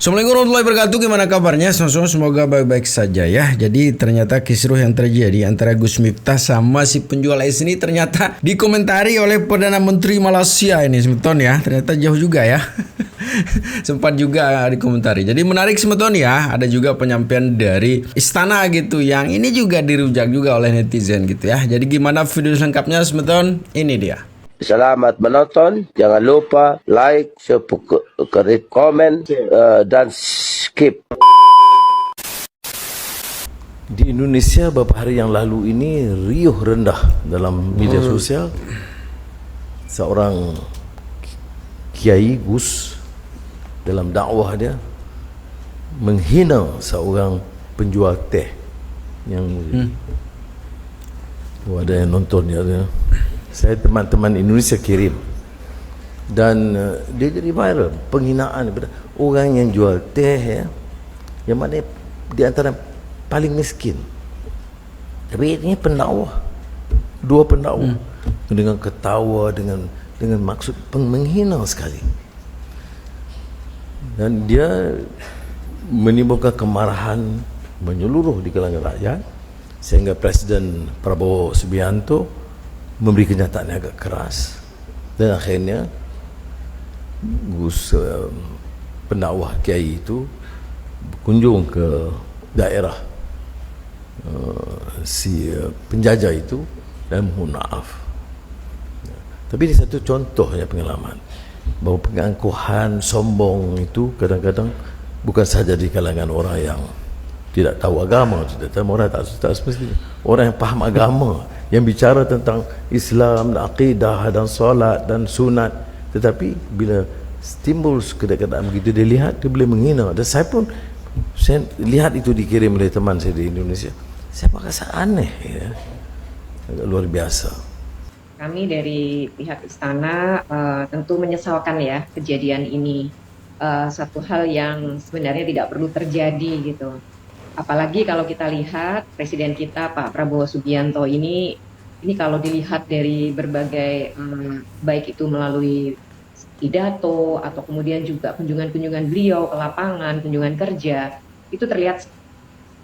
Assalamualaikum warahmatullahi wabarakatuh. Gimana kabarnya? Semoga baik-baik saja ya. Jadi ternyata kisruh yang terjadi antara Gus Miftah sama si penjual es ini ternyata dikomentari oleh Perdana Menteri Malaysia ini, Semeton ya. Ternyata jauh juga ya. Sempat juga dikomentari. Jadi menarik Semeton ya. Ada juga penyampaian dari istana gitu yang ini juga dirujak juga oleh netizen gitu ya. Jadi gimana video lengkapnya Semeton? Ini dia. Selamat menonton. Jangan lupa like, subscribe, komen, dan skip. Di Indonesia beberapa hari yang lalu ini riuh rendah dalam media sosial. Seorang Kiai Gus dalam dakwah dia menghina seorang penjual teh yang ada yang nonton ya. Saya teman-teman Indonesia kirim dan dia jadi viral penghinaan kepada orang yang jual teh ya, yang mana di antara paling miskin, tapi ini pendakwah, dua pendakwah dengan ketawa dengan maksud menghina sekali, dan dia menimbulkan kemarahan menyeluruh di kalangan rakyat sehingga Presiden Prabowo Subianto memberi kenyataan yang agak keras, dan akhirnya Gus pendakwah Kiai itu berkunjung ke daerah si penjajah itu dan mohon maaf. Tapi ini satu contohnya pengalaman bahawa pengangkuhan sombong itu kadang-kadang bukan saja di kalangan orang yang tidak tahu agama, orang tak semestinya, orang yang paham agama, yang bicara tentang Islam, akidah dan solat dan sunat, tetapi bila timbul kedekatan begitu dia lihat, dia boleh menghina. Dan saya lihat itu dikirim oleh teman saya di Indonesia, saya merasa aneh ya, agak luar biasa. Kami dari pihak istana tentu menyesalkan ya kejadian ini, satu hal yang sebenarnya tidak perlu terjadi gitu. Apalagi kalau kita lihat Presiden kita Pak Prabowo Subianto ini kalau dilihat dari berbagai baik itu melalui pidato atau kemudian juga kunjungan-kunjungan beliau ke lapangan, kunjungan kerja, itu terlihat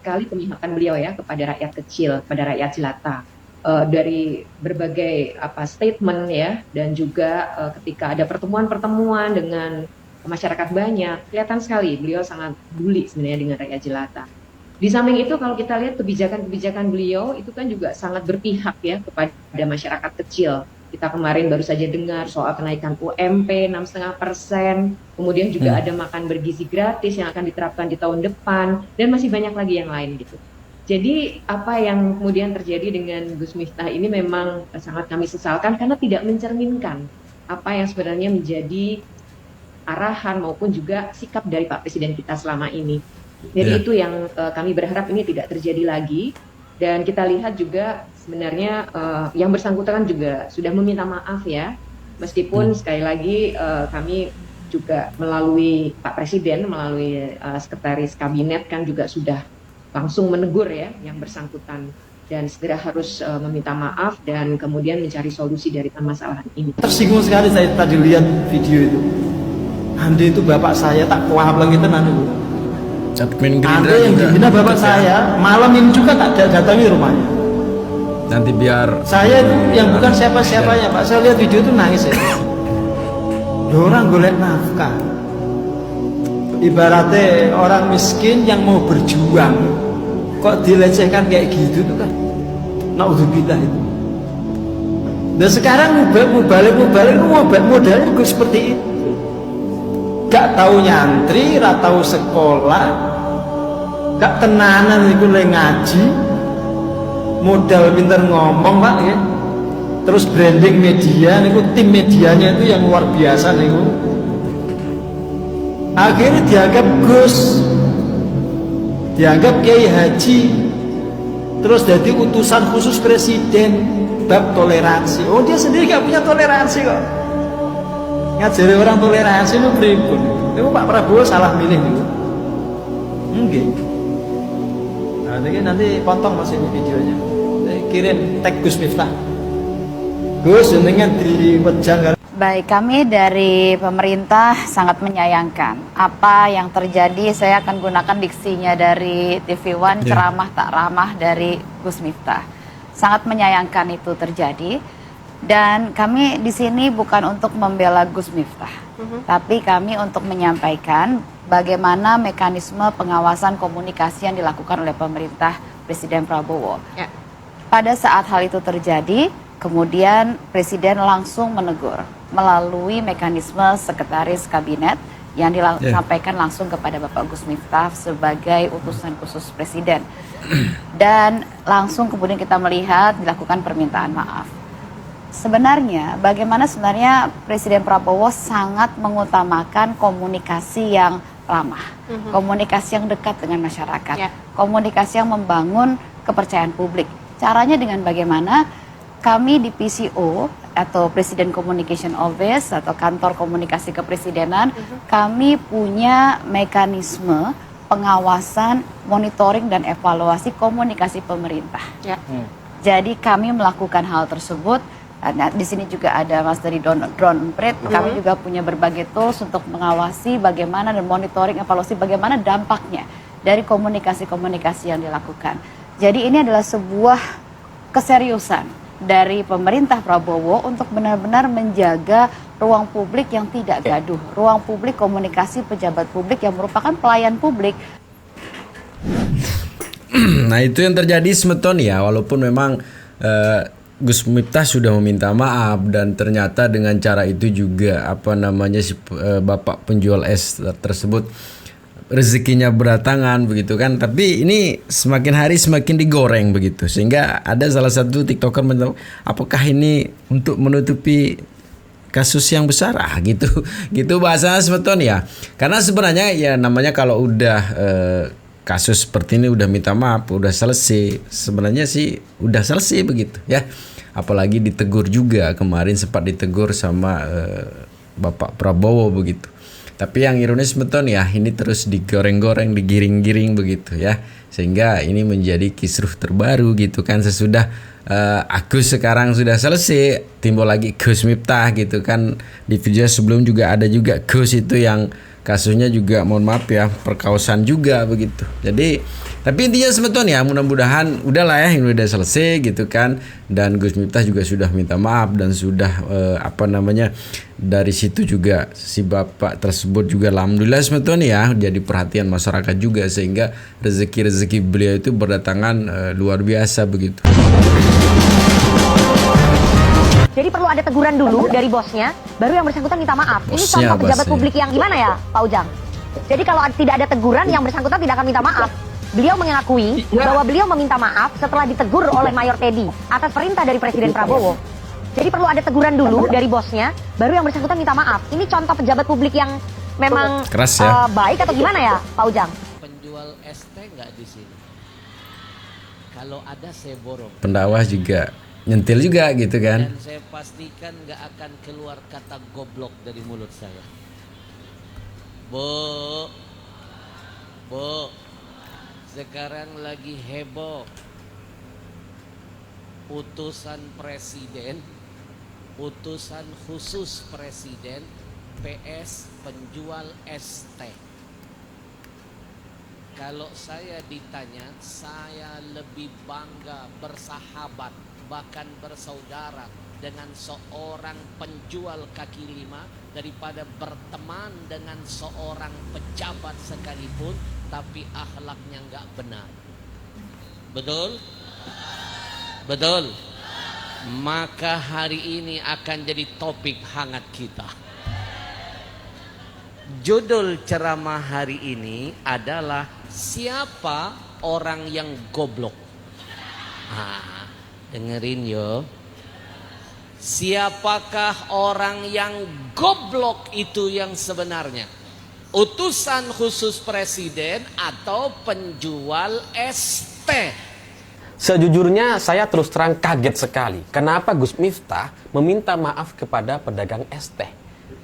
sekali pemihakan beliau ya kepada rakyat kecil, kepada rakyat jelata. Dari berbagai statement ya, dan juga ketika ada pertemuan-pertemuan dengan masyarakat banyak, kelihatan sekali beliau sangat peduli sebenarnya dengan rakyat jelata. Di samping itu kalau kita lihat kebijakan-kebijakan beliau itu kan juga sangat berpihak ya kepada masyarakat kecil. Kita kemarin baru saja dengar soal kenaikan UMP 6,5%, kemudian juga ada makan bergizi gratis yang akan diterapkan di tahun depan, dan masih banyak lagi yang lain gitu. Jadi apa yang kemudian terjadi dengan Gus Miftah ini memang sangat kami sesalkan karena tidak mencerminkan apa yang sebenarnya menjadi arahan maupun juga sikap dari Pak Presiden kita selama ini. Jadi itu yang kami berharap ini tidak terjadi lagi, dan kita lihat juga sebenarnya yang bersangkutan juga sudah meminta maaf ya, meskipun sekali lagi kami juga melalui Pak Presiden, melalui Sekretaris Kabinet kan juga sudah langsung menegur ya yang bersangkutan dan segera harus meminta maaf dan kemudian mencari solusi dari permasalahan ini. Tersinggung sekali saya tadi lihat video itu. Andi itu bapak saya tak kuah lagi tenan itu. Anda yang dibina bapak saya, malam ini juga tak datangi rumahnya. Nanti biar saya itu yang bukan siapa-siapanya Pak, saya lihat video itu nangis ya. Orang golek nafkah, ibaratnya orang miskin yang mau berjuang, kok dilecehkan kayak gitu tuh kan. Naudzubillah itu. Dan sekarang mubalik itu modalnya juga seperti itu. Gak tahu nyantri, gak tahu sekolah, gak tenanan itu le ngaji, modal pinter ngomong Pak ya. Terus branding media, niku tim medianya itu yang luar biasa niku. Akhirnya dianggap Gus, dianggap Kiai Haji, terus jadi utusan khusus presiden bab toleransi. Oh dia sendiri gak punya toleransi kok. Ngajari orang toleransi itu pripun. Itu Pak Prabowo salah milih itu. Mungkin. Nah, nanti potong Mas ini videonya. Kirim tag Gus Miftah. Gus jenengan di Wejang Baik, kami dari pemerintah sangat menyayangkan apa yang terjadi. Saya akan gunakan diksinya dari TV One, ceramah tak ramah dari Gus Miftah. Sangat menyayangkan itu terjadi. Dan kami di sini bukan untuk membela Gus Miftah, tapi kami untuk menyampaikan bagaimana mekanisme pengawasan komunikasi yang dilakukan oleh pemerintah Presiden Prabowo. Ya. Pada saat hal itu terjadi, kemudian Presiden langsung menegur melalui mekanisme sekretaris kabinet yang disampaikan langsung kepada Bapak Gus Miftah sebagai utusan khusus Presiden. Dan langsung kemudian kita melihat dilakukan permintaan maaf. Sebenarnya, bagaimana sebenarnya Presiden Prabowo sangat mengutamakan komunikasi yang ramah, komunikasi yang dekat dengan masyarakat, komunikasi yang membangun kepercayaan publik. Caranya dengan bagaimana kami di PCO atau Presiden Communication Office atau kantor komunikasi kepresidenan, kami punya mekanisme pengawasan, monitoring dan evaluasi komunikasi pemerintah. Jadi kami melakukan hal tersebut. Nah, di sini juga ada Mas dari Drone Emprit. Kami juga punya berbagai tools untuk mengawasi bagaimana dan monitoring evaluasi bagaimana dampaknya dari komunikasi-komunikasi yang dilakukan. Jadi ini adalah sebuah keseriusan dari pemerintah Prabowo untuk benar-benar menjaga ruang publik yang tidak gaduh, ruang publik komunikasi pejabat publik yang merupakan pelayan publik. Nah itu yang terjadi Semeton ya, walaupun memang Gus Miftah sudah meminta maaf dan ternyata dengan cara itu juga si bapak penjual es tersebut rezekinya berdatangan begitu kan. Tapi ini semakin hari semakin digoreng begitu, sehingga ada salah satu TikToker menjawab, apakah ini untuk menutupi kasus yang besar gitu bahasanya Semeton ya. Karena sebenarnya ya namanya kalau udah kasus seperti ini udah minta maaf, udah selesai, sebenarnya sih udah selesai begitu ya. Apalagi ditegur juga, kemarin sempat ditegur sama Bapak Prabowo begitu. Tapi yang ironis betul ya, ini terus digoreng-goreng, digiring-giring begitu ya. Sehingga ini menjadi kisruh terbaru gitu kan. Sesudah Agus sekarang sudah selesai, timbul lagi Gus Miftah gitu kan. Di video sebelum juga ada juga Gus itu yang kasusnya juga mohon maaf ya perkosaan juga begitu. Jadi tapi intinya sebetulnya mudah-mudahan udahlah ya ini udah selesai gitu kan, dan Gus Miftah juga sudah minta maaf dan sudah dari situ juga si bapak tersebut juga alhamdulillah sebetulnya ya jadi perhatian masyarakat juga, sehingga rezeki beliau itu berdatangan luar biasa begitu. Jadi perlu ada teguran dulu dari bosnya, baru yang bersangkutan minta maaf. Ini contoh pejabat publik yang gimana ya, Pak Ujang? Jadi kalau tidak ada teguran, yang bersangkutan tidak akan minta maaf. Beliau mengakui bahwa beliau meminta maaf setelah ditegur oleh Mayor Teddy atas perintah dari Presiden Prabowo. Jadi perlu ada teguran dulu dari bosnya, baru yang bersangkutan minta maaf. Ini contoh pejabat publik yang memang keras ya. Baik atau gimana ya, Pak Ujang? Penjual ST nggak di sini? Kalau ada saya borong. Pendakwah juga nyentil juga gitu kan. Dan saya pastikan nggak akan keluar kata goblok dari mulut saya. Bu, sekarang lagi heboh. Utusan presiden, utusan khusus presiden, PS penjual ST. Kalau saya ditanya, saya lebih bangga bersahabat, bahkan bersaudara dengan seorang penjual kaki lima daripada berteman dengan seorang pejabat sekalipun tapi akhlaknya nggak benar. Betul? Betul. Maka hari ini akan jadi topik hangat kita. Judul ceramah hari ini adalah siapa orang yang goblok. Dengerin yo. Siapakah orang yang goblok itu yang sebenarnya? Utusan khusus presiden atau penjual ST? Sejujurnya saya terus terang kaget sekali. Kenapa Gus Miftah meminta maaf kepada pedagang ST?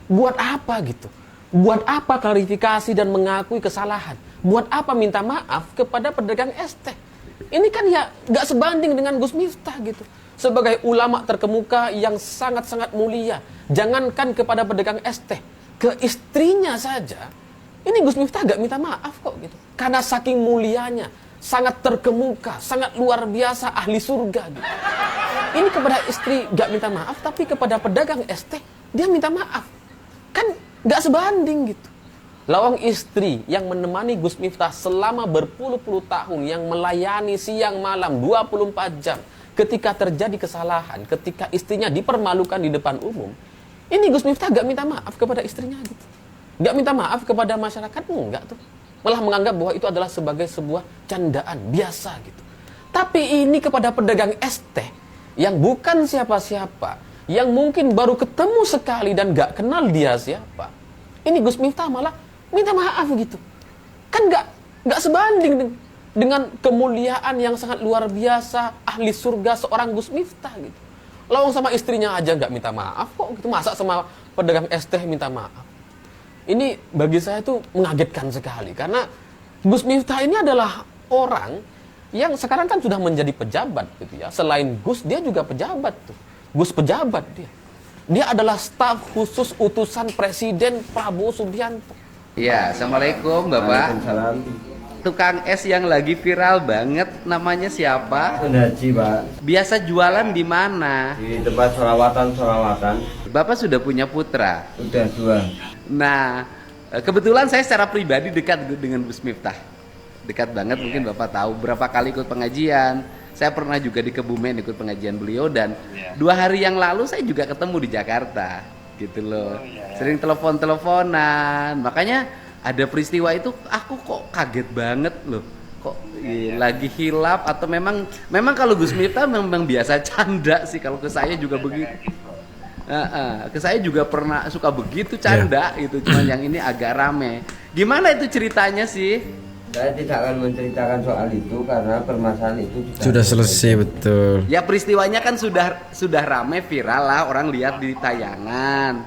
Buat apa gitu? Buat apa klarifikasi dan mengakui kesalahan? Buat apa minta maaf kepada pedagang ST? Ini kan ya nggak sebanding dengan Gus Miftah gitu. Sebagai ulama terkemuka yang sangat-sangat mulia, jangankan kepada pedagang es teh, ke istrinya saja, ini Gus Miftah gak minta maaf kok gitu. Karena saking mulianya, sangat terkemuka, sangat luar biasa, ahli surga gitu. Ini kepada istri gak minta maaf, tapi kepada pedagang es teh, dia minta maaf. Kan gak sebanding gitu. Lawang istri yang menemani Gus Miftah selama berpuluh-puluh tahun, yang melayani siang malam 24 jam, ketika terjadi kesalahan, ketika istrinya dipermalukan di depan umum, ini Gus Miftah gak minta maaf kepada istrinya gitu. Gak minta maaf kepada masyarakat, enggak tuh. Malah menganggap bahwa itu adalah sebagai sebuah candaan biasa gitu. Tapi ini kepada pedagang es teh yang bukan siapa-siapa, yang mungkin baru ketemu sekali dan gak kenal dia siapa, ini Gus Miftah malah minta maaf gitu. Kan gak sebanding dengan kemuliaan yang sangat luar biasa, ahli surga seorang Gus Miftah gitu. Lawang sama istrinya aja gak minta maaf kok gitu, masa sama pedagang es teh minta maaf. Ini bagi saya tuh mengagetkan sekali, karena Gus Miftah ini adalah orang yang sekarang kan sudah menjadi pejabat gitu ya. Selain Gus, dia juga pejabat tuh. Gus pejabat dia. Dia adalah staf khusus utusan Presiden Prabowo Subianto. Ya, Assalamualaikum Bapak. Waalaikumsalam. Tukang es yang lagi viral banget, namanya siapa? Sundaji, Pak. Biasa jualan di mana? Di tempat solawatan. Bapak sudah punya putra? Sudah 2. Nah, kebetulan saya secara pribadi dekat dengan Gus Miftah. Dekat banget, mungkin Bapak tahu. Berapa kali ikut pengajian. Saya pernah juga di Kebumen ikut pengajian beliau, dan 2 hari yang lalu saya juga ketemu di Jakarta. Gitu loh. Sering telepon-teleponan. Makanya ada peristiwa itu aku kok kaget banget loh. Kok lagi hilap atau memang kalau Gus Miftah memang biasa canda sih, kalau ke saya juga begitu. Ke saya juga pernah suka begitu canda gitu, cuman yang ini agak rame. Gimana itu ceritanya sih? Saya tidak akan menceritakan soal itu karena permasalahan itu Sudah selesai betul. Ya peristiwanya kan sudah rame, viral lah, orang lihat di tayangan.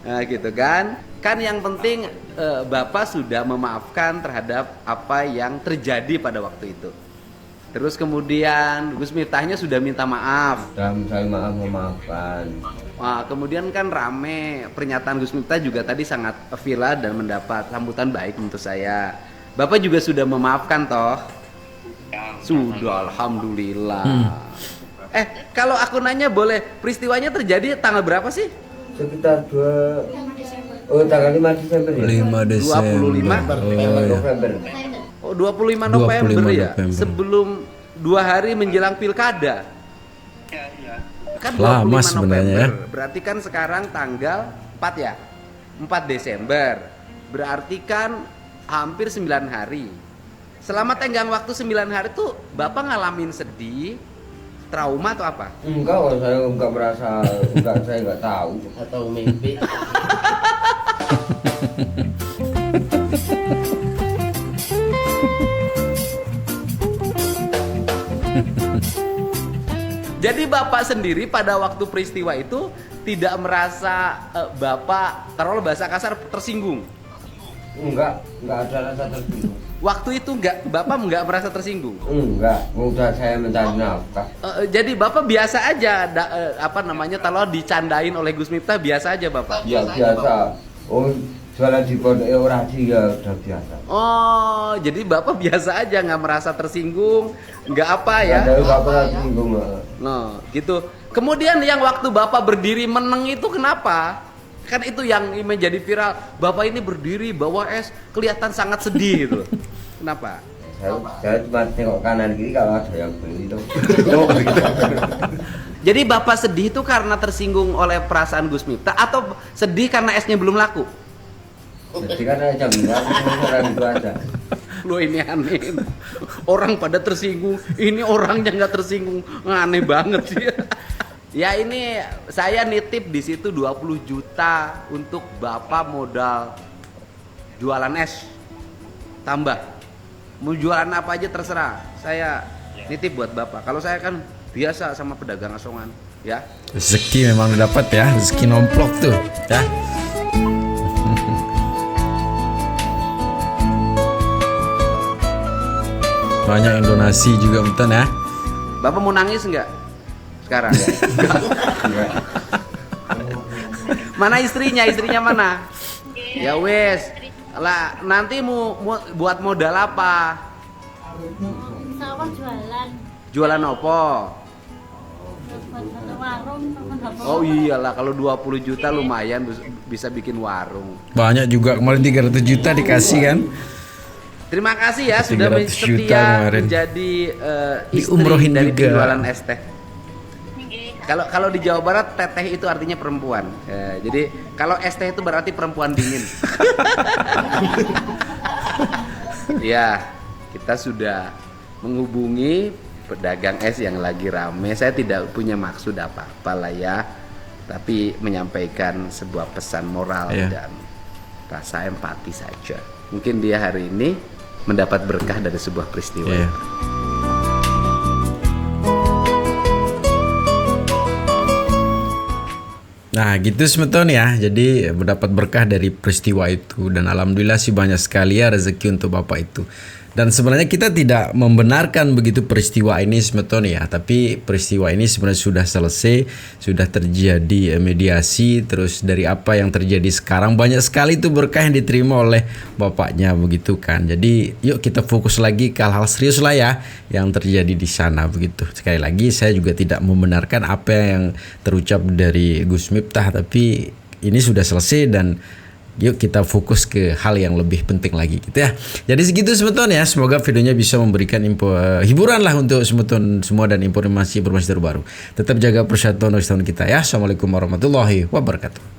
Nah, gitu kan. Kan yang penting Bapak sudah memaafkan terhadap apa yang terjadi pada waktu itu. Terus kemudian Gus Miftahnya sudah minta maaf. Saya memaafkan. Wah, kemudian kan rame, pernyataan Gus Miftah juga tadi sangat viral dan mendapat sambutan baik menurut saya. Bapak juga sudah memaafkan toh? Sudah, alhamdulillah. Kalau aku nanya boleh, peristiwanya terjadi tanggal berapa sih? Sekitar tanggal 5 Desember ya? 5 Desember. 25 November. Oh, 25 November ya? November. Sebelum 2 hari menjelang pilkada. Kan 25 Lama sebenarnya ya. November. Berarti kan sekarang tanggal 4 ya? 4 Desember. Berarti kan hampir 9 hari. Selama tenggang waktu 9 hari tuh Bapak ngalamin sedih, trauma atau apa? Enggak, saya enggak merasa, saya enggak tahu. Atau mimpi. Jadi Bapak sendiri pada waktu peristiwa itu tidak merasa Bapak, taruhlah bahasa kasar, tersinggung? Enggak ada rasa tersinggung. Waktu itu Bapak enggak merasa tersinggung? Enggak, udah saya mencari nafkah. Jadi Bapak biasa aja, kalau dicandain oleh Gus Miftah biasa aja Bapak? Ya biasa. Oh, jualan di pondok orang ya udah biasa. Oh, jadi Bapak biasa aja, nggak merasa tersinggung, nggak apa ya? Nggak pernah tersinggung. Nah, gitu. Kemudian yang waktu Bapak berdiri meneng itu kenapa? Kan itu yang menjadi viral. Bapak ini berdiri bawa es, kelihatan sangat sedih gitu. Kenapa? Saya cuma tengok kanan kiri kalau ada yang beli itu. Jadi Bapak sedih itu karena tersinggung oleh perasaan Gus Miftah atau sedih karena esnya belum laku? Jadi karena jam 5 orang itu aja. Loh, ini aneh. Orang pada tersinggung, ini orangnya nggak tersinggung. Aneh banget sih. Ya ini saya nitip di situ 20 juta untuk Bapak modal jualan es. Tambah. Mau jualan apa aja terserah. Saya nitip buat Bapak. Kalau saya kan biasa sama pedagang asongan, ya. Rezeki memang dapat ya, rezeki nomplok tuh, ya. banyak yang donasi juga betul ya. Bapak mau nangis nggak sekarang? Mana istrinya? Istrinya mana? Ya wes. Lah nanti mau buat modal apa? Sawah jualan. Jualan apa? Buat warung. Oh iyalah, kalau 20 juta lumayan bisa bikin warung. Banyak juga, kemarin 300 juta dikasih kan. Terima kasih ya sudah 300 juta setia kemarin. menjadi istri Diumrohin dari juga. penjualan es teh. Kalau di Jawa Barat teteh itu artinya perempuan. Jadi kalau es teh itu berarti perempuan dingin. Ya, kita sudah menghubungi pedagang es yang lagi rame. Saya tidak punya maksud apa-apa lah ya, tapi menyampaikan sebuah pesan moral dan rasa empati saja. Mungkin dia hari ini mendapat berkah dari sebuah peristiwa. Nah gitu semeton ya, jadi mendapat berkah dari peristiwa itu, dan alhamdulillah sih banyak sekali ya rezeki untuk bapak itu. Dan sebenarnya kita tidak membenarkan begitu peristiwa ini semeton ya, tapi peristiwa ini sebenarnya sudah selesai, sudah terjadi mediasi. Terus dari apa yang terjadi sekarang banyak sekali itu berkah yang diterima oleh bapaknya begitu kan. Jadi yuk kita fokus lagi ke hal-hal serius lah ya yang terjadi di sana begitu. Sekali lagi saya juga tidak membenarkan apa yang terucap dari Gus Miftah, tapi ini sudah selesai dan yuk kita fokus ke hal yang lebih penting lagi gitu ya. Jadi segitu semeton ya. Semoga videonya bisa memberikan hiburan lah untuk semeton semua dan informasi terbaru. Tetap jaga persatuan kita ya. Assalamualaikum warahmatullahi wabarakatuh.